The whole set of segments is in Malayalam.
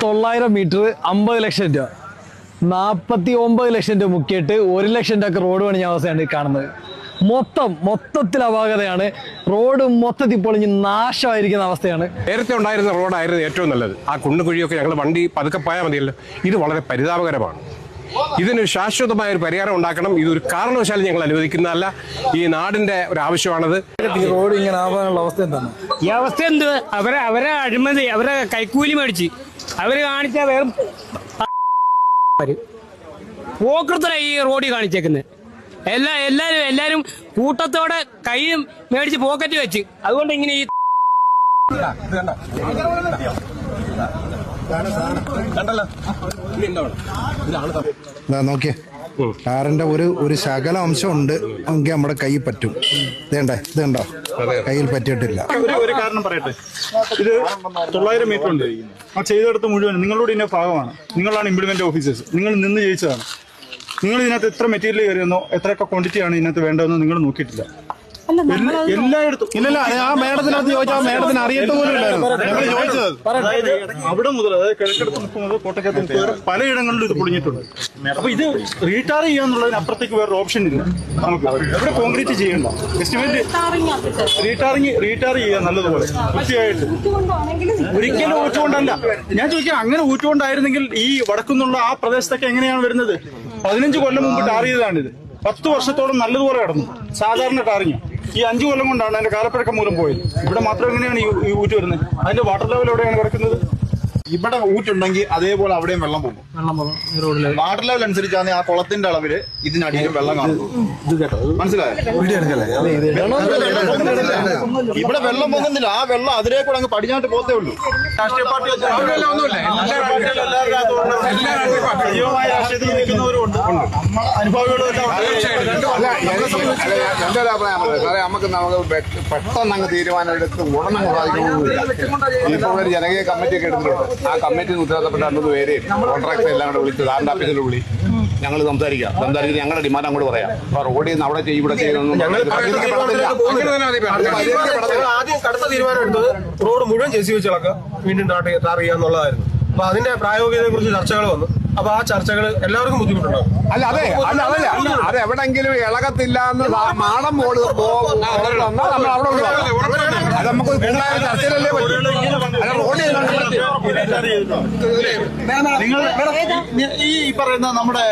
900 മീറ്റർ 50 ലക്ഷം രൂപ, 49 ലക്ഷം രൂപ മുക്കിയിട്ട് 1 ലക്ഷം രൂപ റോഡ് പണിഞ്ഞ അവസ്ഥയാണ് കാണുന്നത്. മൊത്തത്തിൽ അപാകതയാണ്. റോഡ് മൊത്തത്തിൽ പൊളിഞ്ഞ് നാശമായിരിക്കുന്ന അവസ്ഥയാണ്. നേരത്തെ ഉണ്ടായിരുന്ന റോഡായിരുന്നു ഏറ്റവും നല്ലത്. ആ കുണ്ടും കുഴിയൊക്കെ ഞങ്ങൾ വണ്ടി പതുക്കെ പോയാൽ മതിയല്ലോ. ഇത് വളരെ പരിതാപകരമാണ്. ഇതിനൊരു ശാശ്വതമായ ഒരു പരിഹാരം ഉണ്ടാക്കണം. ഇതൊരു കാരണവശാലും ഞങ്ങൾ അനുവദിക്കുന്നതല്ല. ഈ നാടിന്റെ ഒരു ആവശ്യമാണത്. ഈ റോഡ് ഇങ്ങനെ ആവാനുള്ള അവസ്ഥ എന്താണ്? ഈ അവസ്ഥ എന്ത്? അവരെ അഴിമതി, അവരെ കൈക്കൂലി മേടിച്ച് അവര് കാണിച്ച വേറും പോക്കൃത്തരായി ഈ റോഡിൽ കാണിച്ചേക്കുന്നത്. എല്ലാരും കൂട്ടത്തോടെ കൈ മേടിച്ച് പോക്കറ്റ് വെച്ച്, അതുകൊണ്ട് ഇങ്ങനെ ഈ നോക്കിയേ, കാറിന്റെ ഒരു ശകല അംശം ഉണ്ട് എങ്കിൽ നമ്മുടെ കൈ പറ്റും. ഇതുണ്ടോ കയ്യിൽ പറ്റിയിട്ടില്ല. ഒരു കാരണം പറയട്ടെ, ഇത് 900 മീറ്റർ ഉണ്ട്. ആ ചെയ്തെടുത്ത് മുഴുവൻ നിങ്ങളുടെ ഇതിന്റെ ഭാഗമാണ്. നിങ്ങളാണ് ഇംപ്ലിമെന്റ് ഓഫീസേഴ്സ്. നിങ്ങൾ നിന്ന് ജയിച്ചതാണ്. നിങ്ങൾ ഇതിനകത്ത് എത്ര മെറ്റീരിയൽ കയറിയെന്നോ എത്രയൊക്കെ ക്വാണ്ടിറ്റിയാണ് ഇതിനകത്ത് വേണ്ടതെന്നോ നിങ്ങൾ നോക്കിയിട്ടില്ല. എല്ലായിടത്തും ഇല്ലല്ല. ആ മേഡത്തിനകത്ത് ചോദിച്ചാൽ മേഡത്തിന് അറിയത്ത പോലും ഇല്ലായിരുന്നു. ഞങ്ങൾ ചോദിച്ചത് അതായത് അവിടെ മുതൽ, അതായത് കിഴക്കടുത്ത് മുപ്പ് മുതൽ കോട്ടക്കകത്ത് മുപ്പ് വരെ പലയിടങ്ങളിലും ഇത് പൊളിഞ്ഞിട്ടുണ്ട്. അപ്പൊ ഇത് റീടാർ ചെയ്യാന്നുള്ളതിന് അപ്പുറത്തേക്ക് വേറൊരു ഓപ്ഷൻ ഇല്ല. നമുക്ക് എവിടെ കോൺക്രീറ്റ് ചെയ്യണ്ട, എസ്റ്റിമേറ്റ് റീടാർ ചെയ്യാൻ നല്ലതുപോലെ വൃത്തിയായിട്ട്. ഒരിക്കലും ഊറ്റുകൊണ്ടല്ല ഞാൻ ചോദിക്കാം. അങ്ങനെ ഊറ്റുകൊണ്ടായിരുന്നെങ്കിൽ ഈ വടക്കുന്നുള്ള ആ പ്രദേശത്തൊക്കെ എങ്ങനെയാണ് വരുന്നത്? 15 കൊല്ലം മുമ്പ് ടാർ ചെയ്തതാണിത്. 10 വർഷത്തോളം നല്ലതുപോലെ കിടന്നു. സാധാരണ ടാറിങ് ഈ 5 കൊല്ലം കൊണ്ടാണ് അതിന്റെ കാലപ്പഴക്കം മൂലം പോയത്. ഇവിടെ മാത്രം എങ്ങനെയാണ് ഈ ഊറ്റ് വരുന്നത്? അതിന്റെ വാട്ടർ ലെവൽ എവിടെയാണ് കിടക്കുന്നത്? ഇവിടെ ഊറ്റുണ്ടെങ്കിൽ അതേപോലെ അവിടെയും വെള്ളം പോകും. വാട്ടർ ലെവൽ അനുസരിച്ചാണ് ആ കുളത്തിന്റെ അളവില് ഇതിനടിയിലും വെള്ളം കാണുന്നത്. മനസ്സിലായോ? ഇവിടെ വെള്ളം പോകുന്നില്ല. ആ വെള്ളം അതിലേക്കൂടെ അങ്ങ് പടിഞ്ഞാട്ട് പോത്തേ ഉള്ളൂ. രാഷ്ട്രീയ പാർട്ടി സജീവമായ രാഷ്ട്രീയത്തിൽ നിൽക്കുന്നവരുണ്ട്, അനുഭവികളും എന്റെ ഒരു അഭിപ്രായം സാറേ, നമുക്ക് പെട്ടെന്ന് അങ്ങ് തീരുമാനം എടുത്ത് ഉടനങ്ങ് സാധിക്കണമെന്നില്ല. ഇപ്പോൾ ഒരു ജനകീയ കമ്മിറ്റി ഒക്കെ എടുത്തിട്ടുണ്ട്. ആ കമ്മിറ്റിയിൽ ഉത്തരവാദപ്പെട്ട 2 പേരെയും കോൺട്രാക്ടർ എല്ലാം കൂടെ വിളിച്ച് സാറിന്റെ ഓഫീസിൽ വിളി, ഞങ്ങൾ സംസാരിച്ചിട്ട് ഞങ്ങളുടെ ഡിമാൻഡ് അങ്ങോട്ട് പറയാം. അപ്പൊ റോഡിൽ നിന്ന് അവിടെ ചെയ്യും ഇവിടെ ചെയ്യുന്നൊന്നും ആദ്യം കടുത്ത തീരുമാനം എടുത്തത് റോഡ് മുഴുവൻ ജെസി വെച്ച് ഇളക്കുക, വീണ്ടും ടാർ ചെയ്യാന്നുള്ളതായിരുന്നു. അപ്പൊ അതിന്റെ പ്രായോഗികതയെ കുറിച്ച് ചർച്ചകൾ വന്നു. അപ്പൊ ആ ചർച്ചകൾ എല്ലാവർക്കും ബുദ്ധിമുട്ടുണ്ടാവും. അത് എവിടെങ്കിലും ഇളകത്തില്ല എന്ന് മാടം ബോർഡ് നമ്മൾ അവിടെ അത് നമുക്ക് ചർച്ചയിലല്ലേ നിങ്ങൾ ഈ പറയുന്ന നമ്മുടെ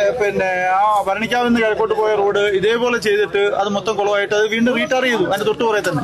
ആ ഭരണിക്കാവിൽ നിന്ന് കിഴക്കോട്ട് പോയ റോഡ് ഇതേപോലെ ചെയ്തിട്ട് അത് മൊത്തം കുളമായിട്ട് അത് വീണ്ടും റീടാർ ചെയ്തു. അതിന്റെ തൊട്ട് പുറകെ തന്നെ